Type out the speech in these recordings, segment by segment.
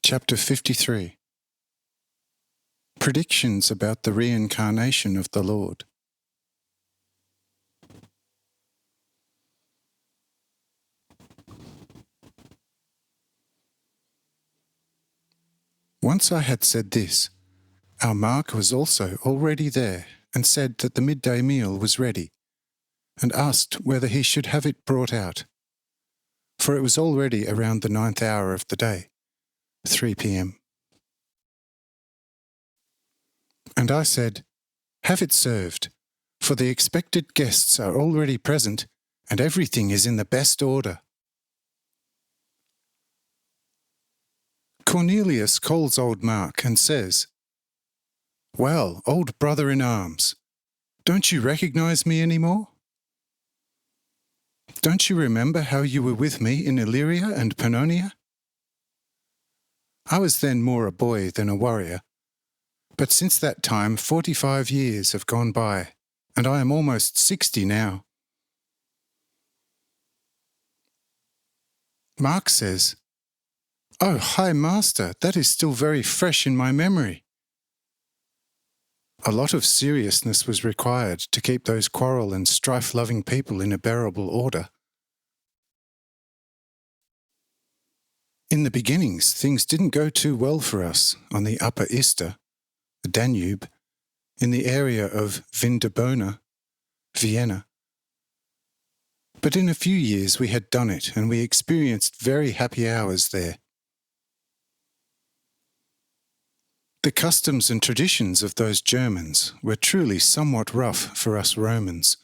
Chapter 53. Predictions about the reincarnation of the Lord. Once I had said this, our Mark was also already there and said that the midday meal was ready, and asked whether he should have it brought out, for it was already around the 9th hour of the day, 3 p.m. And I said, "Have it served, for the expected guests are already present, and everything is in the best order." Cornelius calls old Mark and says, "Well, old brother-in-arms, don't you recognize me anymore? Don't you remember how you were with me in Illyria and Pannonia? I was then more a boy than a warrior, but since that time 45 years have gone by, and I am almost 60 now." Mark says, "Oh, High Master, that is still very fresh in my memory." A lot of seriousness was required to keep those quarrel and strife-loving people in a bearable order. In the beginnings, things didn't go too well for us on the Upper Ister, the Danube, in the area of Vindobona, Vienna. But in a few years we had done it, and we experienced very happy hours there. The customs and traditions of those Germans were truly somewhat rough for us Romans.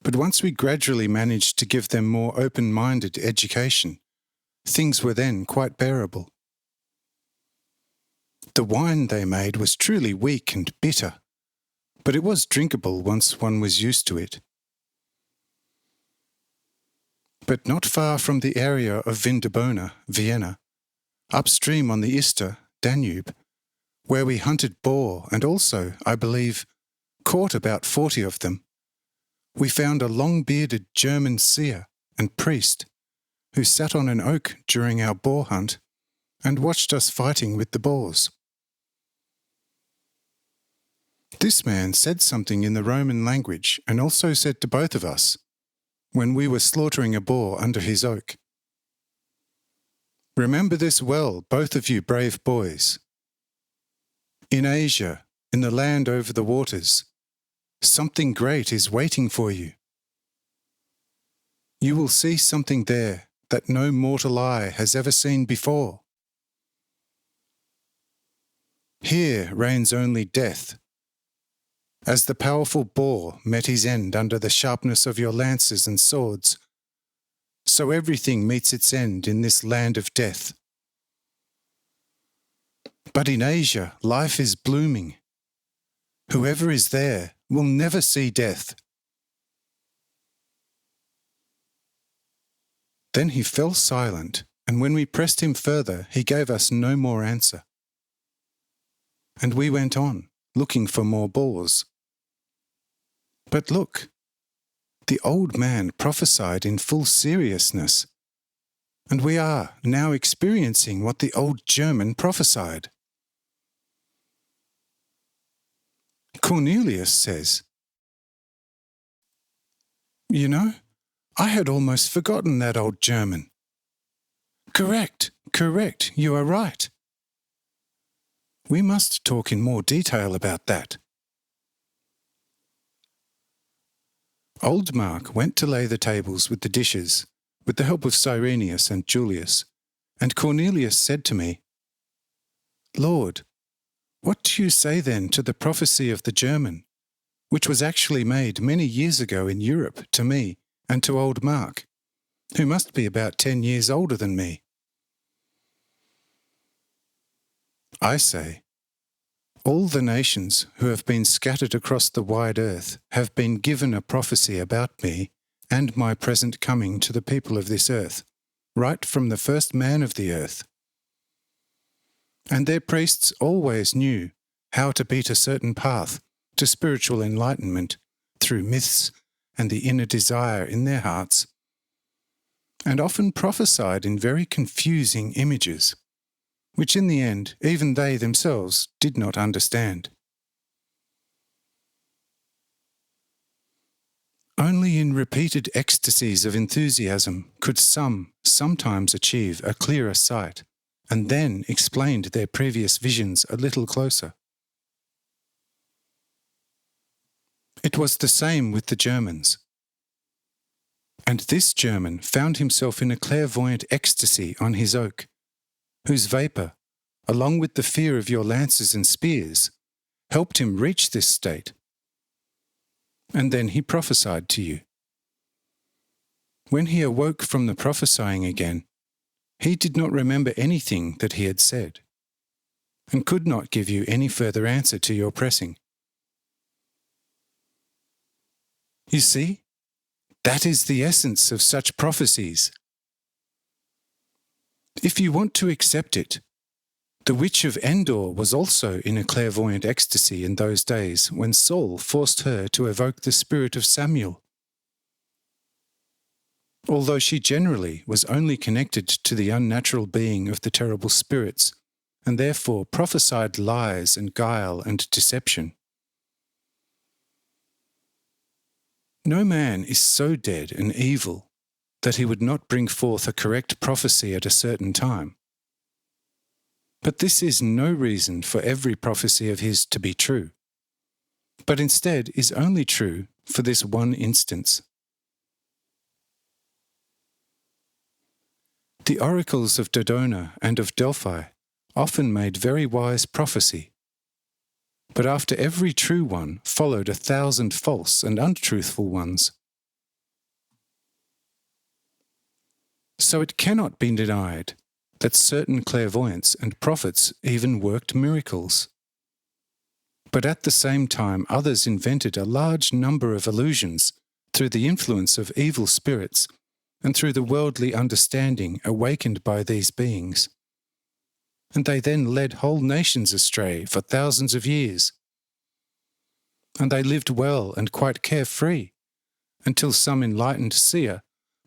But once we gradually managed to give them more open-minded education, things were then quite bearable. The wine they made was truly weak and bitter, but it was drinkable once one was used to it. But not far from the area of Vindobona, Vienna, upstream on the Ister, Danube, where we hunted boar and also, I believe, caught about 40 of them, we found a long-bearded German seer and priest who sat on an oak during our boar hunt and watched us fighting with the boars. This man said something in the Roman language and also said to both of us, when we were slaughtering a boar under his oak, "Remember this well, both of you brave boys. In Asia, in the land over the waters, something great is waiting for you. You will see something there that no mortal eye has ever seen before. Here reigns only death. As the powerful boar met his end under the sharpness of your lances and swords, so everything meets its end in this land of death. But in Asia, life is blooming. Whoever is there will never see death." Then he fell silent, and when we pressed him further, he gave us no more answer. And we went on, looking for more boars. But look, the old man prophesied in full seriousness, and we are now experiencing what the old German prophesied. Cornelius says, "You know, I had almost forgotten that old German." Correct, you are right. We must talk in more detail about that." Old Mark went to lay the tables with the dishes, with the help of Cyrenius and Julius, and Cornelius said to me, "Lord, what do you say then to the prophecy of the German, which was actually made many years ago in Europe to me and to old Mark, who must be about 10 years older than me?" I say, all the nations who have been scattered across the wide earth have been given a prophecy about me and my present coming to the people of this earth, right from the first man of the earth. And their priests always knew how to beat a certain path to spiritual enlightenment through myths and the inner desire in their hearts, and often prophesied in very confusing images, which in the end even they themselves did not understand. Only in repeated ecstasies of enthusiasm could some sometimes achieve a clearer sight, and then explained their previous visions a little closer. It was the same with the Germans. And this German found himself in a clairvoyant ecstasy on his oak, whose vapour, along with the fear of your lances and spears, helped him reach this state. And then he prophesied to you. When he awoke from the prophesying again, he did not remember anything that he had said, and could not give you any further answer to your pressing. You see, that is the essence of such prophecies. If you want to accept it, the witch of Endor was also in a clairvoyant ecstasy in those days when Saul forced her to evoke the spirit of Samuel. Although she generally was only connected to the unnatural being of the terrible spirits, and therefore prophesied lies and guile and deception. No man is so dead and evil that he would not bring forth a correct prophecy at a certain time. But this is no reason for every prophecy of his to be true, but instead is only true for this one instance. The oracles of Dodona and of Delphi often made very wise prophecy, but after every true one followed 1,000 false and untruthful ones. So it cannot be denied that certain clairvoyants and prophets even worked miracles. But at the same time others invented a large number of illusions through the influence of evil spirits and through the worldly understanding awakened by these beings. And they then led whole nations astray for thousands of years. And they lived well and quite carefree, until some enlightened seer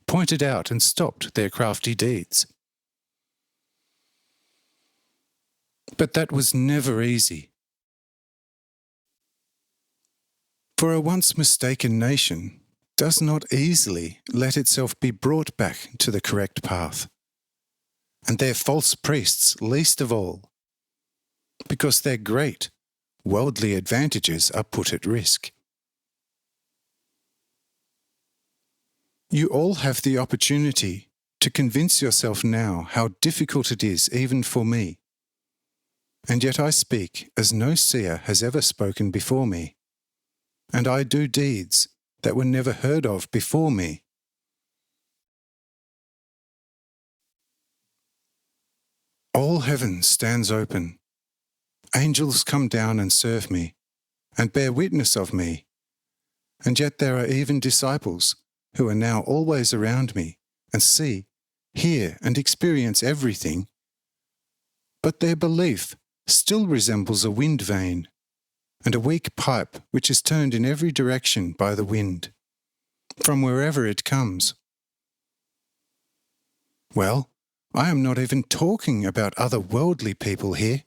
pointed out and stopped their crafty deeds. But that was never easy. For a once mistaken nation does not easily let itself be brought back to the correct path, and their false priests least of all, because their great worldly advantages are put at risk. You all have the opportunity to convince yourself now how difficult it is even for me, and yet I speak as no seer has ever spoken before me, and I do deeds that were never heard of before me. All heaven stands open. Angels come down and serve me, and bear witness of me. And yet there are even disciples who are now always around me, and see, hear, and experience everything. But their belief still resembles a wind vane, and a weak pipe which is turned in every direction by the wind, from wherever it comes. Well, I am not even talking about other worldly people here.